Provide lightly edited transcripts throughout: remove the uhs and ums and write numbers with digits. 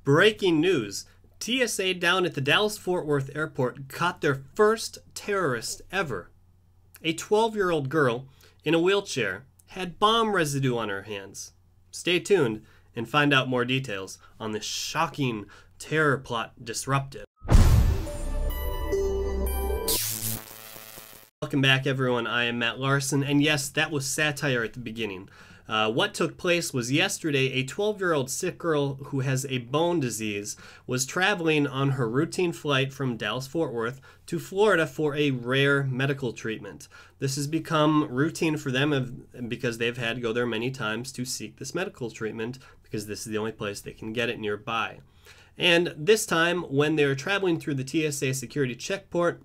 Breaking news. TSA down at the Dallas-Fort Worth airport caught their first terrorist ever. A 12-year-old girl in a wheelchair had bomb residue on her hands. Stay tuned and find out more details on this shocking terror plot disrupted. Welcome back, everyone. I am Matt Larson, and yes, that was satire at the beginning. What took place was yesterday, a 12-year-old sick girl who has a bone disease was traveling on her routine flight from Dallas-Fort Worth to Florida for a rare medical treatment. This has become routine for them because they've had to go there many times to seek this medical treatment because this is the only place they can get it nearby. And this time, when they were traveling through the TSA security checkpoint,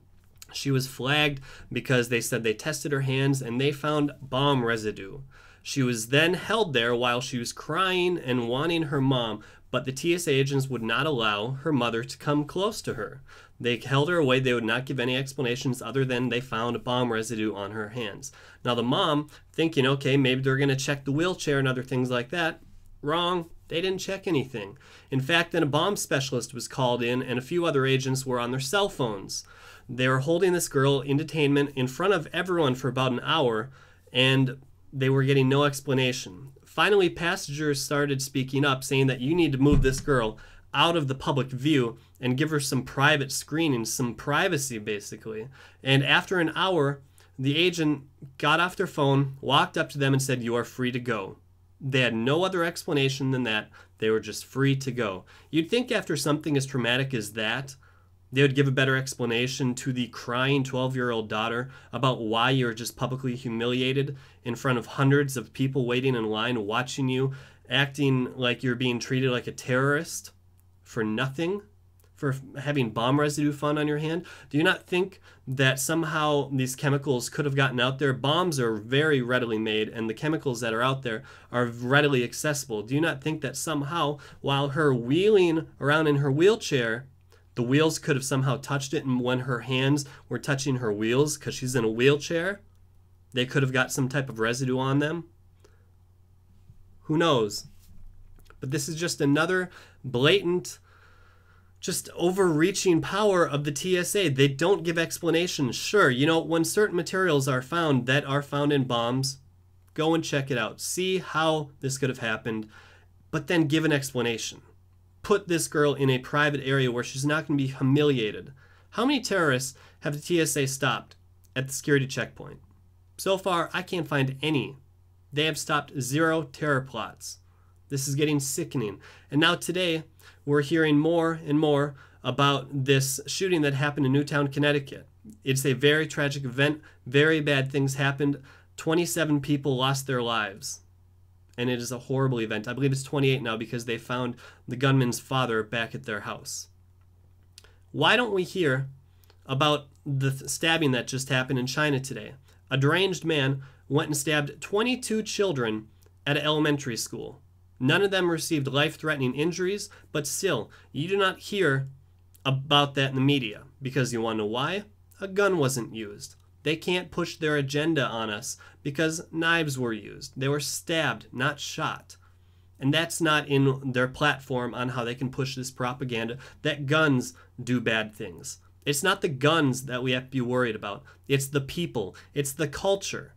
she was flagged because they said they tested her hands and they found bomb residue. She was then held there while she was crying and wanting her mom, but the TSA agents would not allow her mother to come close to her. They held her away. They would not give any explanations other than they found bomb residue on her hands. Now the mom, thinking, okay, maybe they're going to check the wheelchair and other things like that. Wrong. They didn't check anything. In fact, then a bomb specialist was called in and a few other agents were on their cell phones. They were holding this girl in detainment in front of everyone for about an hour, and they were getting no explanation. Finally, passengers started speaking up, saying that you need to move this girl out of the public view and give her some private screening, some privacy, basically. And after an hour, the agent got off their phone, walked up to them and said, "You are free to go." They had no other explanation than that. They were just free to go. You'd think after something as traumatic as that, they would give a better explanation to the crying 12-year-old daughter about why you're just publicly humiliated in front of hundreds of people waiting in line watching you, acting like you're being treated like a terrorist for nothing, for having bomb residue found on your hand. Do you not think that somehow these chemicals could have gotten out there? Bombs are very readily made, and the chemicals that are out there are readily accessible. Do you not think that somehow, while her wheeling around in her wheelchair, the wheels could have somehow touched it, and when her hands were touching her wheels, because she's in a wheelchair, they could have got some type of residue on them? Who knows? But this is just another blatant, just overreaching power of the TSA. They don't give explanations. Sure, you know, when certain materials are found that are found in bombs, go and check it out. See how this could have happened, but then give an explanation. Put this girl in a private area where she's not going to be humiliated. How many terrorists have the TSA stopped at the security checkpoint? So far, I can't find any. They have stopped 0 terror plots. This is getting sickening. And now today, we're hearing more and more about this shooting that happened in Newtown, Connecticut. It's a very tragic event. Very bad things happened. 27 people lost their lives. And it is a horrible event. I believe it's 28 now because they found the gunman's father back at their house. Why don't we hear about the stabbing that just happened in China today? A deranged man went and stabbed 22 children at an elementary school. None of them received life-threatening injuries, but still, you do not hear about that in the media. Because you want to know why? A gun wasn't used. They can't push their agenda on us because knives were used. They were stabbed, not shot. And that's not in their platform on how they can push this propaganda that guns do bad things. It's not the guns that we have to be worried about. It's the people. It's the culture.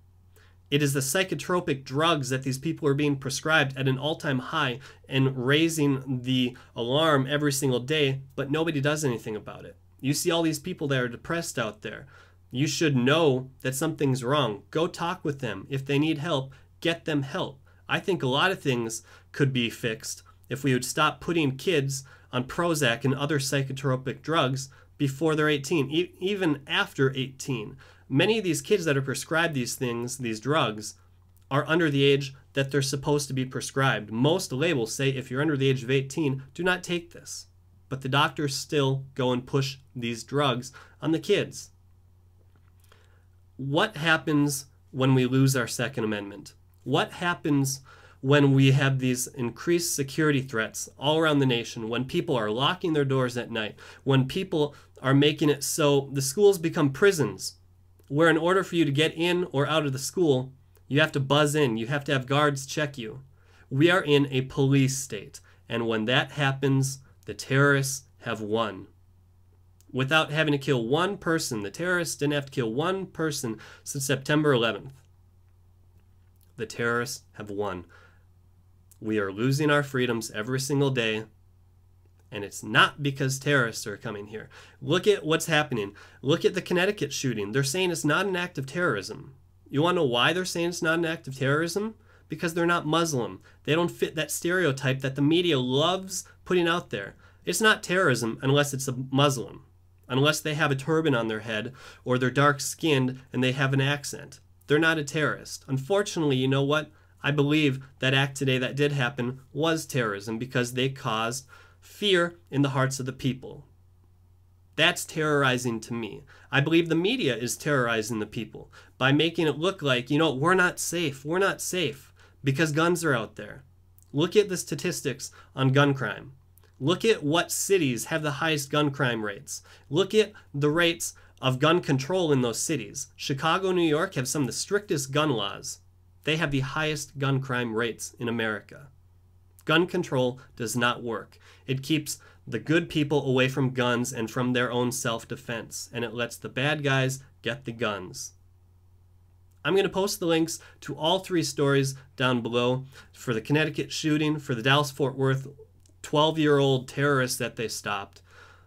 It is the psychotropic drugs that these people are being prescribed at an all-time high and raising the alarm every single day, but nobody does anything about it. You see all these people that are depressed out there. You should know that something's wrong. Go talk with them. If they need help, get them help. I think a lot of things could be fixed if we would stop putting kids on Prozac and other psychotropic drugs before they're 18, even after 18. Many of these kids that are prescribed these things, these drugs, are under the age that they're supposed to be prescribed. Most labels say if you're under the age of 18, do not take this. But the doctors still go and push these drugs on the kids. What happens when we lose our Second Amendment? What happens when we have these increased security threats all around the nation, when people are locking their doors at night, when people are making it so the schools become prisons, where in order for you to get in or out of the school, you have to buzz in, you have to have guards check you. We are in a police state, and when that happens, The terrorists have won. Without having to kill one person, the terrorists didn't have to kill one person since September 11th. The terrorists have won. We are losing our freedoms every single day, and it's not because terrorists are coming here. Look at what's happening. Look at the Connecticut shooting. They're saying it's not an act of terrorism. You want to know why they're saying it's not an act of terrorism? Because they're not Muslim. They don't fit that stereotype that the media loves putting out there. It's not terrorism unless it's a Muslim, unless they have a turban on their head or they're dark-skinned and they have an accent. They're not a terrorist. Unfortunately, you know what? I believe that act today that did happen was terrorism because they caused fear in the hearts of the people. That's terrorizing to me. I believe the media is terrorizing the people by making it look like, we're not safe. We're not safe because guns are out there. Look at the statistics on gun crime. Look at what cities have the highest gun crime rates. Look at the rates of gun control in those cities. Chicago, New York have some of the strictest gun laws. They have the highest gun crime rates in America. Gun control does not work. It keeps the good people away from guns and from their own self-defense, and it lets the bad guys get the guns. I'm going to post the links to all 3 stories down below for the Connecticut shooting, for the Dallas-Fort Worth 12-year-old terrorist that they stopped,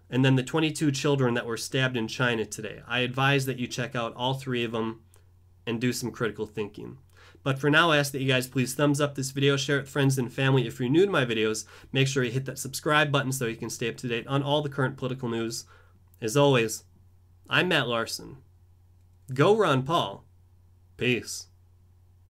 and then the 22 children that were stabbed in China today. I advise that you check out all 3 of them and do some critical thinking. But for now, I ask that you guys please thumbs up this video, share it with friends and family. If you're new to my videos, make sure you hit that subscribe button so you can stay up to date on all the current political news. As always, I'm Matt Larson. Go Ron Paul. Peace.